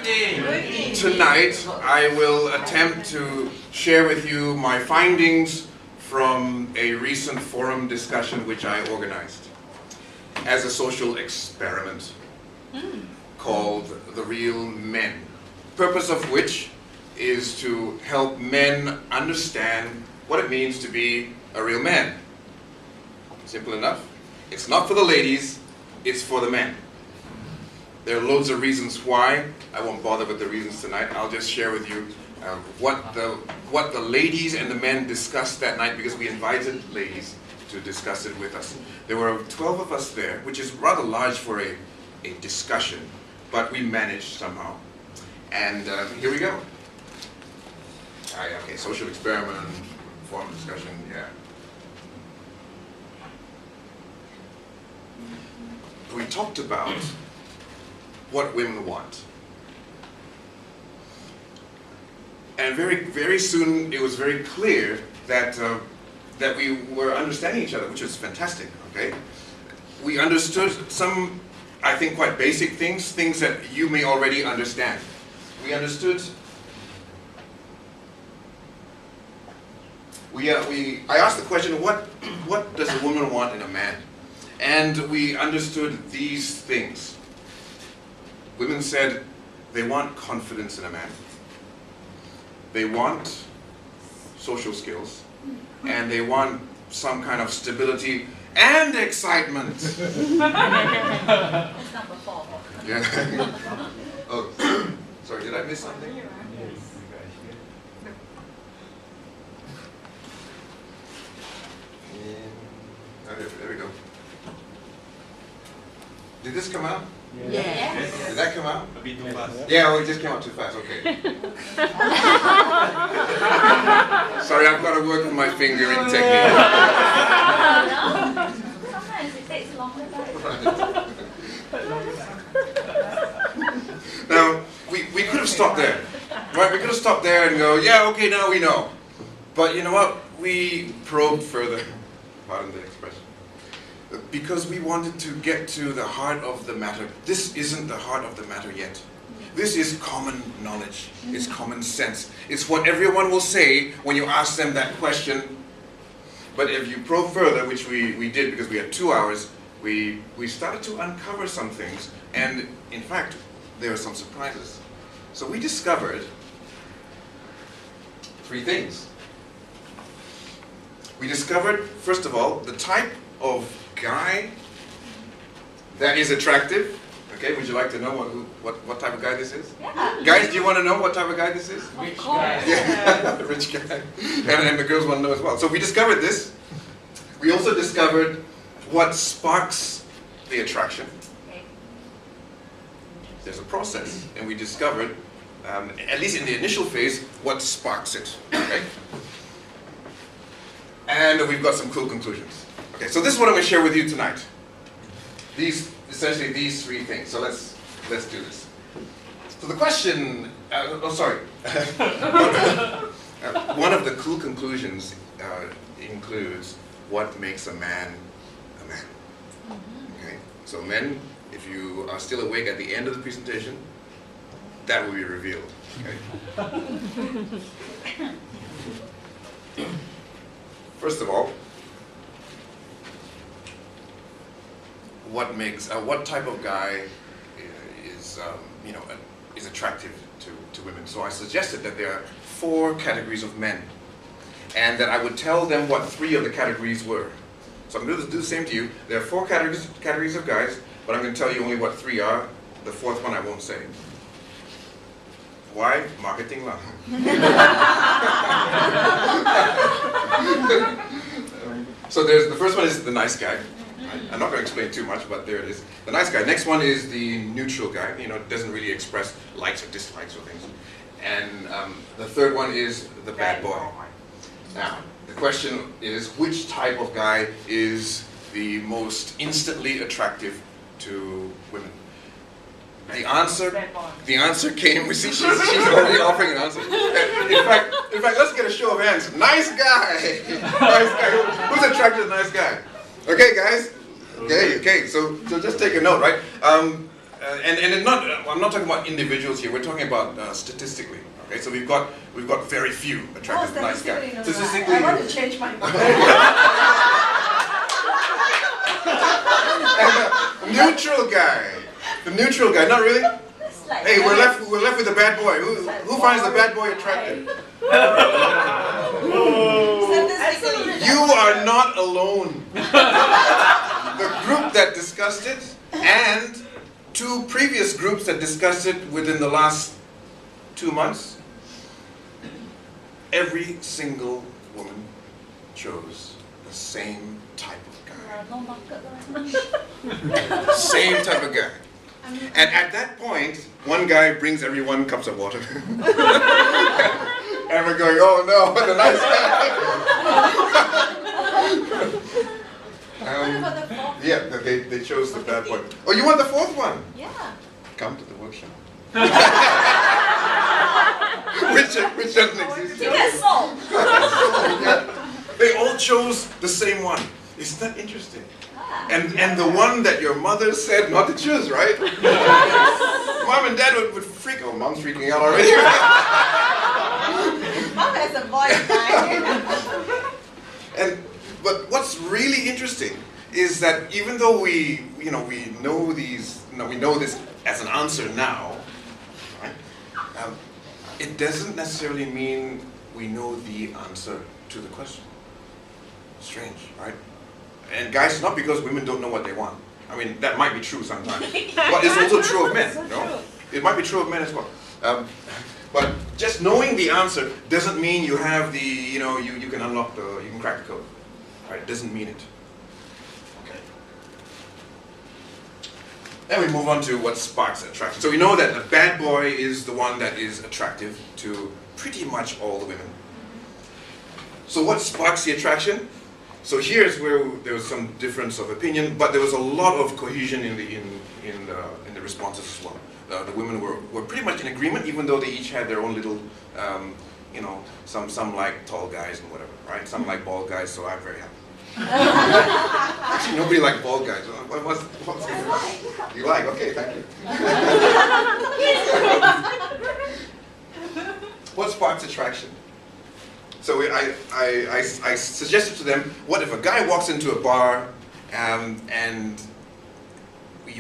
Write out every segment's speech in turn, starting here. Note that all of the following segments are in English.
Tonight, I will attempt to share with you my findings from a recent forum discussion which I organized as a social experiment called The Real Men. Purpose of which is to help men understand what it means to be a real man. Simple enough. It's not for the ladies, it's for the men. There are loads of reasons why. I won't bother with the reasons tonight. I'll just share with you what the ladies and the men discussed that night, because we invited ladies to discuss it with us. There were 12 of us there, which is rather large for a discussion, but we managed somehow. And here we go. Okay, social experiment, forum discussion, yeah. We talked about what women want. And very soon it was very clear that that we were understanding each other, which was fantastic, okay? We understood some, I think, quite basic things that you may already understand. We understood, I asked the question, what does a woman want in a man? And we understood these things. Women said they want confidence in a man. They want social skills. And they want some kind of stability and excitement. That's number 4. Yeah. Oh, sorry, did I miss something? There we go. Did this come out? Yes. Did that come out? A bit too fast. Yeah, well, it just came out too fast, okay. Sorry, I've got to work with my finger in technique. Sometimes it takes longer. Now, we could have stopped there, right? We could have stopped there and go, yeah, okay, now we know. But you know what? We probed further, pardon the expression, because we wanted to get to the heart of the matter. This isn't the heart of the matter yet. This is common knowledge. It's common sense. It's what everyone will say when you ask them that question. But if you probe further, which we did because we had 2 hours, we started to uncover some things. And in fact, there were some surprises. So we discovered 3 things. We discovered, first of all, the type of guy that is attractive. Okay, would you like to know what type of guy this is? Yeah. Guys, do you want to know what type of guy this is? Of course. Yeah, rich guy. And the girls want to know as well. So we discovered this. We also discovered what sparks the attraction. Okay. There's a process, and we discovered, at least in the initial phase, what sparks it. Okay? And we've got some cool conclusions. Okay, so this is what I'm going to share with you tonight. Essentially these 3 things. So let's do this. So the question, one of the cool conclusions includes what makes a man a man. Okay, so men, if you are still awake at the end of the presentation, that will be revealed. Okay. First of all, what type of guy is attractive to women? So I suggested that there are 4 categories of men, and that I would tell them what 3 of the categories were. So I'm going to do the same to you. There are 4 categories of guys, but I'm going to tell you only what 3 are. The 4th one I won't say. Why? Marketing lah. So the first one is the nice guy. I'm not going to explain too much, but there it is. The nice guy. Next one is the neutral guy. Doesn't really express likes or dislikes or things. And the third one is the bad boy. Now, the question is, which type of guy is the most instantly attractive to women? The answer came. We see she's already offering an answer. In fact, let's get a show of hands. Nice guy. Nice guy. Who's attracted to a nice guy? Okay, guys. Okay. So just take a note, right? and not, I'm not talking about individuals here. We're talking about statistically. Okay, so we've got very few attractive nice guys. Statistically, I want to change my mind. And the neutral guy, not really. Like Hey, we're left with the bad boy. Who finds the bad boy attractive? Statistically. You are not alone. The group that discussed it and 2 previous groups that discussed it within the last 2 months, every single woman chose the same type of guy. No market. Same type of guy. And at that point, one guy brings everyone cups of water. And we're going, oh no, the nice guy. What about the fourth? Yeah, they chose the bad boy. Oh, you want the 4th one? Yeah. Come to the workshop. which doesn't exist. You get sold. Yeah. They all chose the same one. Isn't that interesting? And the one that your mother said not to choose, right? Mom and Dad would freak. Oh, Mom's freaking out already. Mom has a voice, right? But what's really interesting is that even though we know this as an answer now, right? It doesn't necessarily mean we know the answer to the question. Strange, right? And guys, it's not because women don't know what they want. I mean, that might be true sometimes, but it's also true of men. No? It might be true of men as well. But just knowing the answer doesn't mean you have the, you can unlock you can crack the code. Right? It doesn't mean it. Okay. Then we move on to what sparks attraction. So we know that the bad boy is the one that is attractive to pretty much all the women. So what sparks the attraction? So here's where there was some difference of opinion, but there was a lot of cohesion in the responses as well. The women were pretty much in agreement, even though they each had their own little, some like tall guys and whatever, right? Some like bald guys, so I'm very happy. Actually, nobody liked bald guys. What's you like? Okay, thank you. What sparks attraction? So I suggested to them, what if a guy walks into a bar and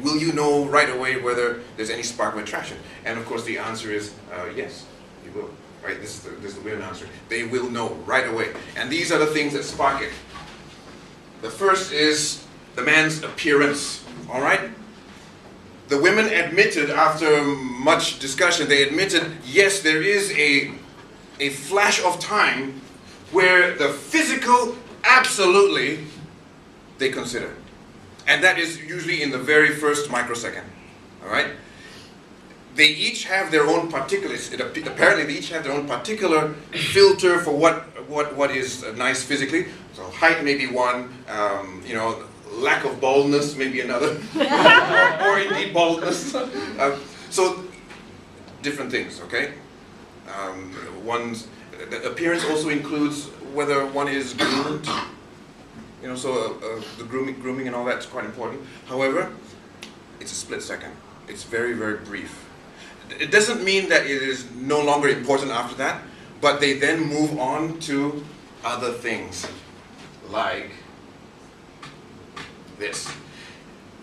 will you know right away whether there's any spark of attraction? And of course the answer is yes, you will. Right? This is the women answer. They will know right away. And these are the things that spark it. The first is the man's appearance. All right? The women admitted, after much discussion, they admitted, yes, there is a flash of time where the physical, absolutely, they consider. And that is usually in the very first microsecond. All right? They each have their own particulars. Apparently, they each have their own particular filter for what is nice physically. So height may be one, lack of baldness may be another, or indeed baldness. So different things, okay? The appearance also includes whether one is groomed. The grooming and all that's quite important. However, it's a split second. It's very, very brief. It doesn't mean that it is no longer important after that, but they then move on to other things, like this.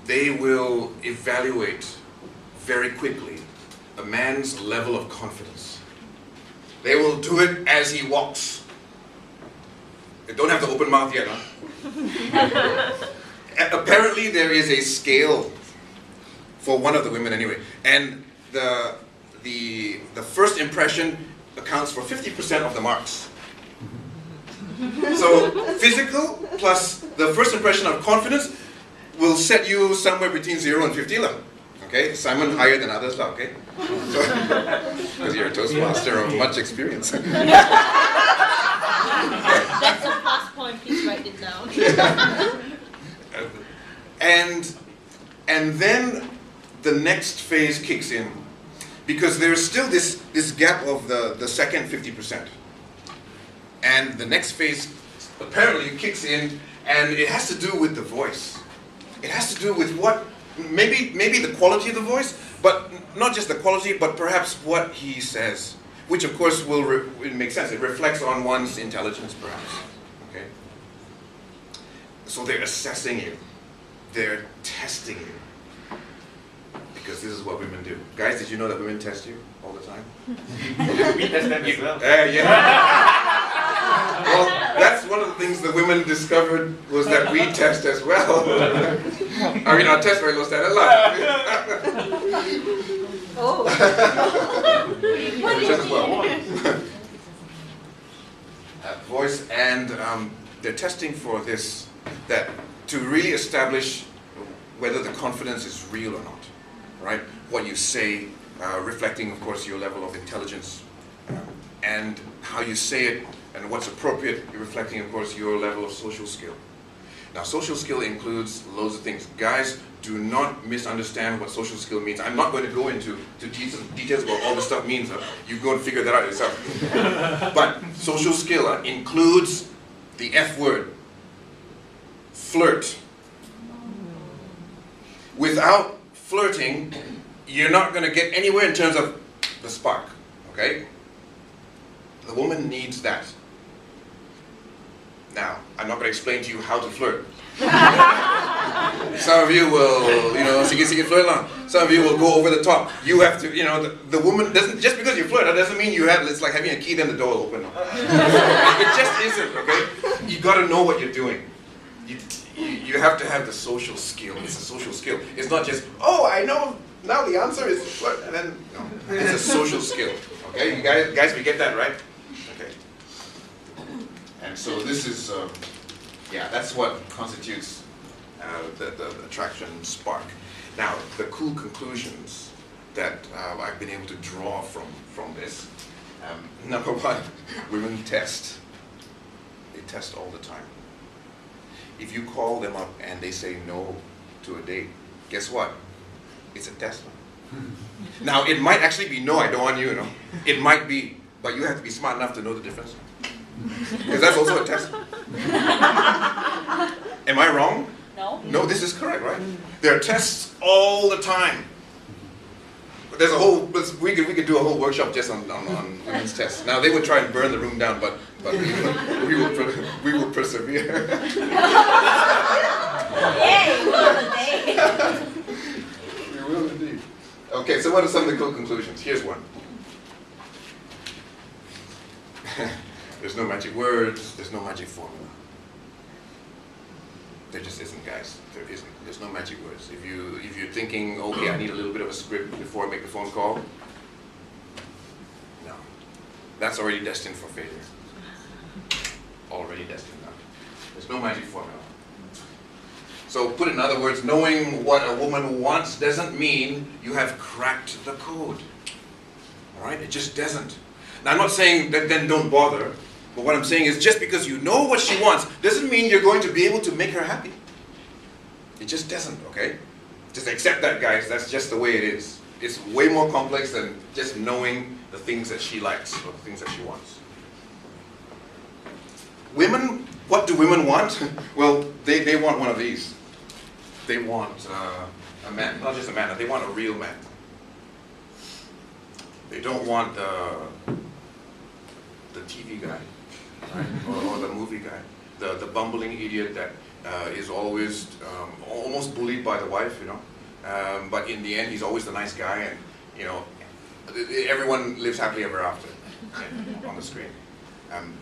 They will evaluate very quickly a man's level of confidence. They will do it as he walks. They don't have the open mouth yet, huh? Apparently there is a scale for one of the women anyway, and the first impression accounts for 50% of the marks. So physical plus the first impression of confidence will set you somewhere between 0 and 50 lah. Okay, Simon higher than others lah. Okay, because you're a Toastmaster of much experience. That's a plus point. Please write it down. And then the next phase kicks in, because there's still this gap of the second 50%. And the next phase apparently kicks in, and it has to do with the voice. It has to do with what maybe the quality of the voice, but not just the quality, but perhaps what he says, which of course it makes sense. It reflects on one's intelligence, perhaps. Okay. So they're assessing you. They're testing you. Because this is what women do. Guys, did you know that women test you all the time? We test them as well. Yeah. Well, that's one of the things the women discovered was that we test as well. I mean, our test rate was that a lot. Oh. Just as well. Voice, and they're testing for this, that to really establish whether the confidence is real or not, right? What you say, reflecting, of course, your level of intelligence, and how you say it, and what's appropriate, reflecting, of course, your level of social skill. Now, social skill includes loads of things. Guys, do not misunderstand what social skill means. I'm not going to go into details about all this stuff means. You go and figure that out yourself. But social skill includes the F word, flirt. Without flirting, you're not going to get anywhere in terms of the spark, okay? The woman needs that. Now, I'm not going to explain to you how to flirt. Some of you will, sige flirt lang. Some of you will go over the top. You have to, the woman doesn't, just because you flirt, that doesn't mean it's like having a key, then the door will open. It just isn't, okay? You got to know what you're doing. You have to have the social skill. It's a social skill. It's not just, oh, I know now the answer is flirt, and then, no. It's a social skill. Okay, you guys, we get that, right? Okay. And so this is, that's what constitutes the attraction spark. Now, the cool conclusions that I've been able to draw from this. Number one, women test. They test all the time. If you call them up and they say no to a date, guess what? It's a test. Now, it might actually be no, I don't want you, It might be, but you have to be smart enough to know the difference. Because that's also a test. Am I wrong? No. No, this is correct, right? There are tests all the time. There's a whole, we could do a whole workshop just on women's tests. Now, they would try and burn the room down, but we will persevere. Yay, well, We will indeed. Okay, so what are some of the cool conclusions? Here's one. There's no magic words, there's no magic formula. There just isn't, guys. There isn't. There's no magic words. If you're thinking, okay, I need a little bit of a script before I make the phone call, no. That's already destined for failure. Already destined now. There's no magic formula. So put in other words, knowing what a woman wants doesn't mean you have cracked the code. Alright? It just doesn't. Now I'm not saying that then don't bother, but what I'm saying is just because you know what she wants doesn't mean you're going to be able to make her happy. It just doesn't, okay? Just accept that, guys. That's just the way it is. It's way more complex than just knowing the things that she likes or the things that she wants. Women, what do women want? Well, they want one of these. They want a man, not just a man, they want a real man. They don't want the TV guy, right? or the movie guy, the bumbling idiot that is always almost bullied by the wife, but in the end he's always the nice guy, and everyone lives happily ever after on the screen.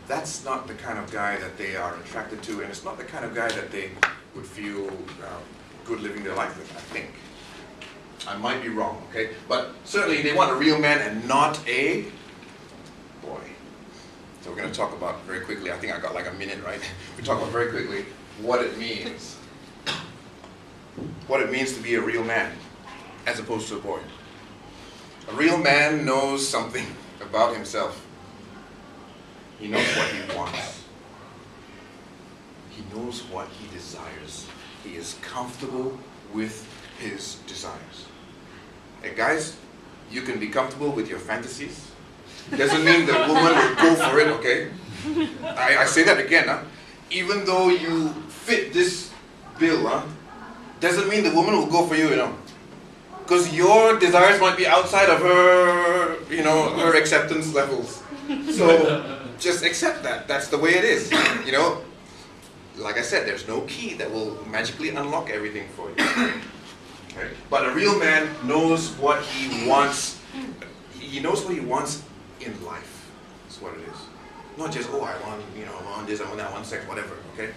That's not the kind of guy that they are attracted to, and it's not the kind of guy that they would feel good living their life with, I think. I might be wrong, okay? But certainly they want a real man and not a boy. So we're going to talk about very quickly, I think I got like a minute, right? We talk about very quickly what it means. What it means to be a real man as opposed to a boy. A real man knows something about himself. He knows what he wants. He knows what he desires. He is comfortable with his desires. Hey guys, you can be comfortable with your fantasies. Doesn't mean that woman will go for it, okay? I say that again, huh? Even though you fit this bill, huh? doesn't mean the woman will go for you, because your desires might be outside of her, her acceptance levels. So just accept that. That's the way it is. Like I said, there's no key that will magically unlock everything for you. Okay? But a real man knows what he wants. He knows what he wants in life. That's what it is. Not just, I want, I want this, I want that, I want sex, whatever. Okay?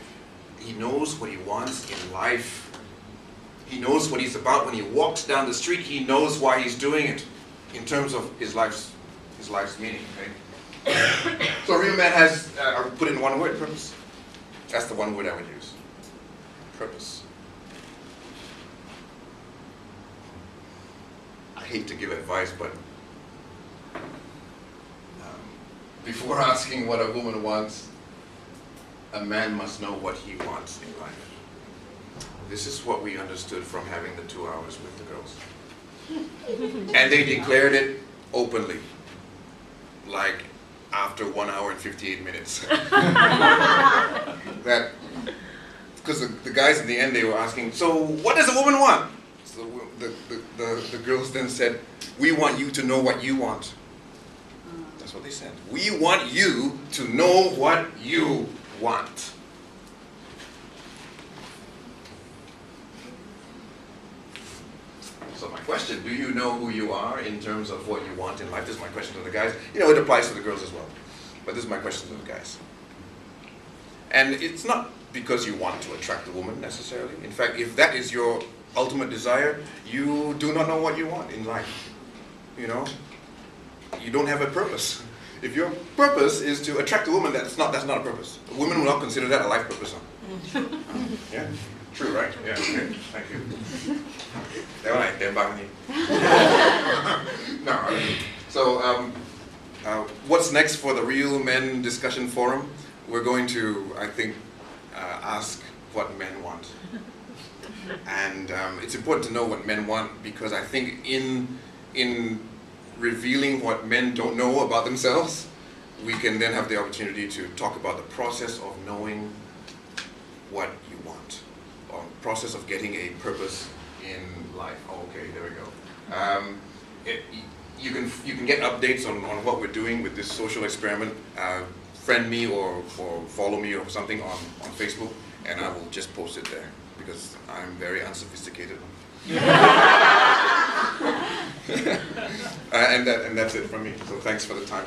He knows what he wants in life. He knows what he's about. When he walks down the street, he knows why he's doing it in terms of his life's meaning. Okay? So a real man has, I would put it in one word, purpose. That's the one word I would use. Purpose. I hate to give advice, but before asking what a woman wants, a man must know what he wants in life. This is what we understood from having the 2 hours with the girls. And they declared it openly. Like after 1 hour and 58 minutes. That, because the guys in the end, they were asking, so what does a woman want? So the girls then said, we want you to know what you want. That's what they said. We want you to know what you want. So my question, do you know who you are in terms of what you want in life? This is my question to the guys. It applies to the girls as well. But this is my question to the guys. And it's not because you want to attract a woman necessarily. In fact, if that is your ultimate desire, you do not know what you want in life. You don't have a purpose. If your purpose is to attract a woman, that's not a purpose. Women will not consider that a life purpose. Yeah? True, right? Yeah, okay. Thank you. No, so what's next for the Real Men Discussion Forum? We're going to, I think, ask what men want. And it's important to know what men want, because I think in revealing what men don't know about themselves, we can then have the opportunity to talk about the process of knowing what you want, or process of getting a purpose in life. Okay, there we go. You can get updates on what we're doing with this social experiment. Friend me or follow me or something on Facebook, and I will just post it there, because I'm very unsophisticated. And that's it from me. So thanks for the time.